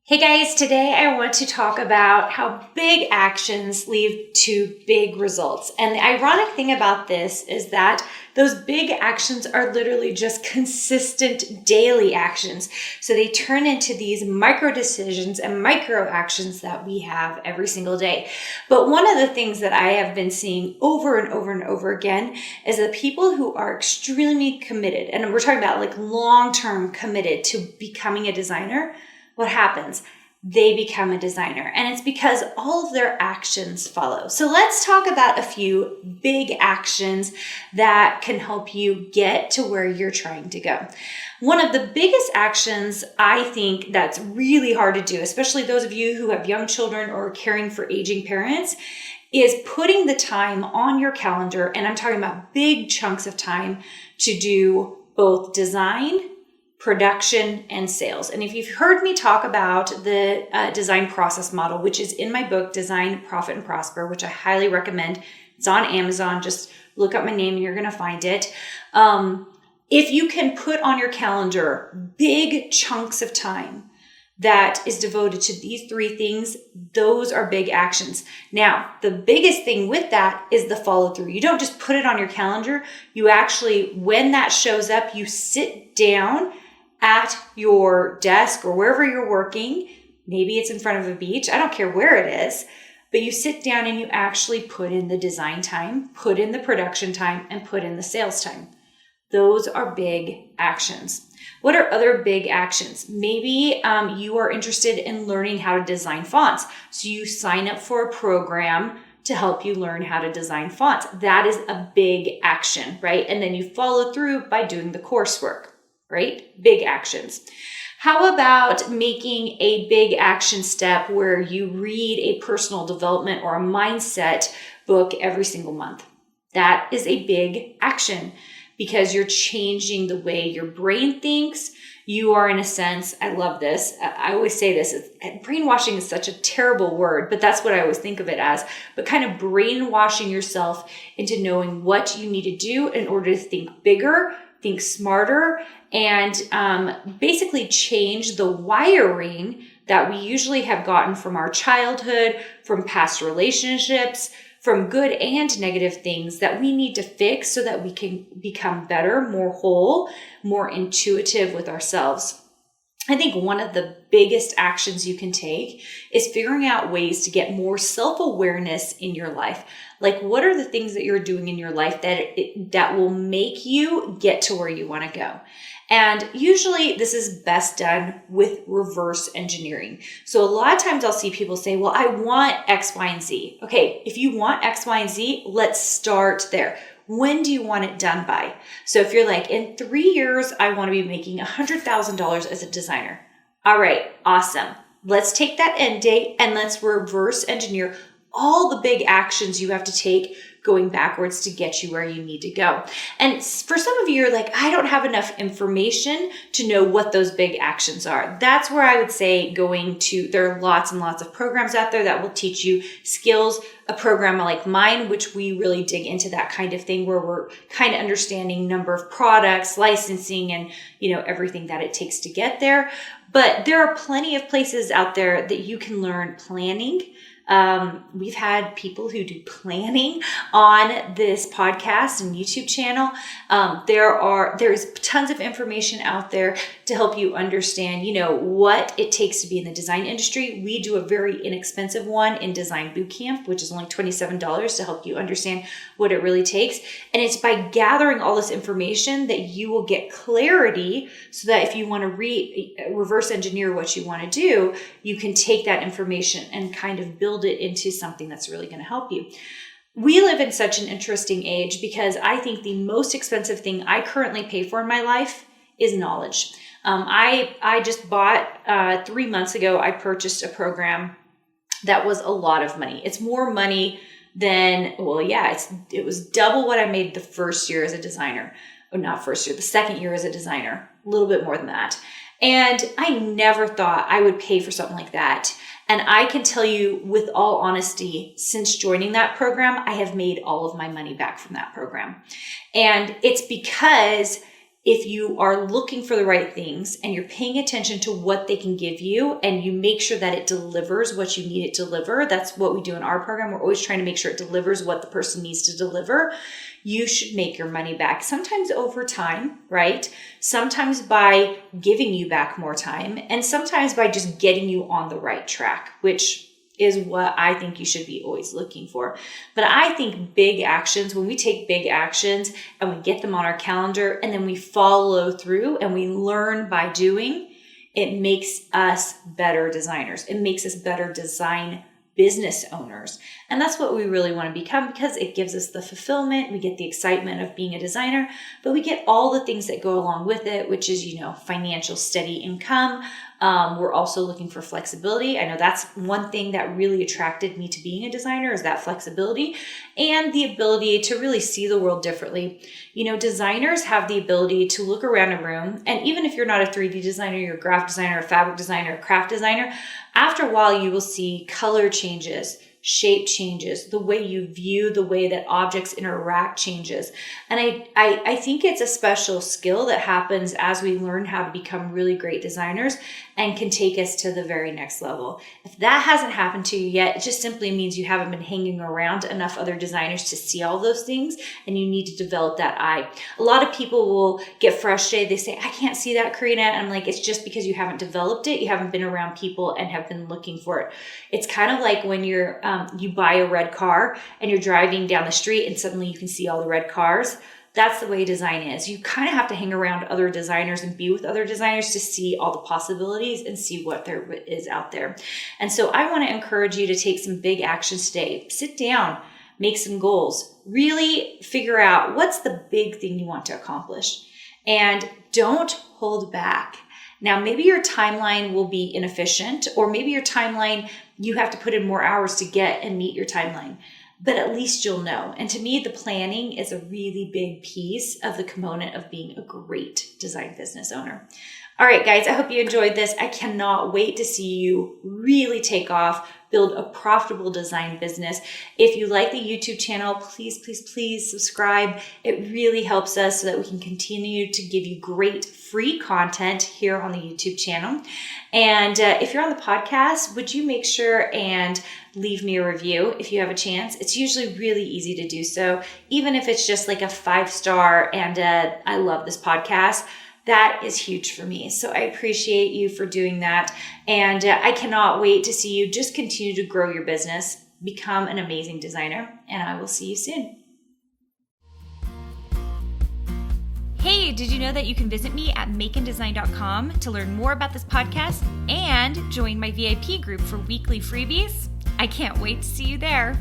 Hey guys, today I want to talk about how big actions lead to big results. And the ironic thing about this is that those big actions are literally just consistent daily actions. So they turn into these micro decisions and micro actions that we have every single day. But one of the things that I have been seeing over and over and over again is that people who are extremely committed, and we're talking about like long-term committed to becoming a designer, what happens? They become a designer, and it's because all of their actions follow. So let's talk about a few big actions that can help you get to where you're trying to go. One of the biggest actions I think that's really hard to do, especially those of you who have young children or caring for aging parents, is putting the time on your calendar, and I'm talking about big chunks of time to do both design, production, and sales. And if you've heard me talk about the design process model, which is in my book, Design, Profit, and Prosper, which I highly recommend. It's on Amazon. Just look up my name and you're going to find it. If you can put on your calendar big chunks of time that is devoted to these three things, those are big actions. Now, the biggest thing with that is the follow through. You don't just put it on your calendar. You actually, when that shows up, you sit down at your desk or wherever you're working. Maybe it's in front of a beach. I don't care where it is, but you sit down and you actually put in the design time, put in the production time, and put in the sales time. Those are big actions. What are other big actions? Maybe you are interested in learning how to design fonts. So you sign up for a program to help you learn how to design fonts. That is a big action, right? And then you follow through by doing the coursework. Right? Big actions. How about making a big action step where you read a personal development or a mindset book every single month? That is a big action because you're changing the way your brain thinks. You are, in a sense, I love this. I always say this, brainwashing is such a terrible word, but that's what I always think of it as, but kind of brainwashing yourself into knowing what you need to do in order to think bigger, think smarter, and basically change the wiring that we usually have gotten from our childhood, from past relationships, from good and negative things that we need to fix so that we can become better, more whole, more intuitive with ourselves. I think one of the biggest actions you can take is figuring out ways to get more self-awareness in your life. Like, what are the things that you're doing in your life that will make you get to where you want to go? And usually this is best done with reverse engineering. So a lot of times I'll see people say, well, I want X, Y, and Z. Okay, if you want X, Y, and Z, let's start there. When do you want it done by? So if you're like, in 3 years, I want to be making $100,000 as a designer. All right, awesome. Let's take that end date and let's reverse engineer all the big actions you have to take going backwards to get you where you need to go. And for some of you, you're like, I don't have enough information to know what those big actions are. That's where I would say there are lots and lots of programs out there that will teach you skills. A program like mine, which we really dig into that kind of thing where we're kind of understanding number of products, licensing, and everything that it takes to get there. But there are plenty of places out there that you can learn planning. We've had people who do planning on this podcast and YouTube channel. There's tons of information out there to help you understand, what it takes to be in the design industry. We do a very inexpensive one in Design Bootcamp, which is only $27 to help you understand what it really takes. And it's by gathering all this information that you will get clarity so that if you want to reverse engineer what you want to do, you can take that information and kind of build it into something that's really going to help you. We live in such an interesting age because I think the most expensive thing I currently pay for in my life is knowledge. I just bought 3 months ago, I purchased a program that was a lot of money. It's more money than, it was double what I made the first year as a designer. Or not first year, the second year as a designer, a little bit more than that. And I never thought I would pay for something like that. And I can tell you with all honesty, since joining that program, I have made all of my money back from that program. And it's because if you are looking for the right things and you're paying attention to what they can give you and you make sure that it delivers what you need it to deliver, that's what we do in our program. We're always trying to make sure it delivers what the person needs to deliver. You should make your money back. Sometimes over time, right? Sometimes by giving you back more time, and sometimes by just getting you on the right track, which is what I think you should be always looking for. But I think big actions, when we take big actions and we get them on our calendar and then we follow through and we learn by doing, it makes us better designers. It makes us better design business owners. And that's what we really want to become, because it gives us the fulfillment. We get the excitement of being a designer, but we get all the things that go along with it, which is, financial steady income. We're also looking for flexibility. I know that's one thing that really attracted me to being a designer, is that flexibility and the ability to really see the world differently. Designers have the ability to look around a room, and even if you're not a 3D designer, you're a graphic designer, a fabric designer, a craft designer, after a while you will see color changes, shape changes, the way you view, the way that objects interact changes. And I think it's a special skill that happens as we learn how to become really great designers and can take us to the very next level. If that hasn't happened to you yet, it just simply means you haven't been hanging around enough other designers to see all those things, and you need to develop that eye. A lot of people will get frustrated. They say, I can't see that, Carina. And I'm like, it's just because you haven't developed it. You haven't been around people and have been looking for it. It's kind of like when you buy a red car and you're driving down the street and suddenly you can see all the red cars. That's the way design is. You kind of have to hang around other designers and be with other designers to see all the possibilities and see what there is out there. And so I want to encourage you to take some big actions today. Sit down, make some goals, really figure out what's the big thing you want to accomplish, and don't hold back. Now, maybe your timeline will be inefficient, or maybe your timeline, you have to put in more hours to get and meet your timeline. But at least you'll know. And to me, the planning is a really big piece of the component of being a great design business owner. All right, guys, I hope you enjoyed this. I cannot wait to see you really take off, build a profitable design business. If you like the YouTube channel, please, please, please subscribe. It really helps us so that we can continue to give you great free content here on the YouTube channel. And if you're on the podcast, would you make sure and leave me a review if you have a chance? It's usually really easy to do so, even if it's just like a 5-star and I love this podcast. That is huge for me. So I appreciate you for doing that. And I cannot wait to see you just continue to grow your business, become an amazing designer, and I will see you soon. Hey, did you know that you can visit me at makeanddesign.com to learn more about this podcast and join my VIP group for weekly freebies? I can't wait to see you there.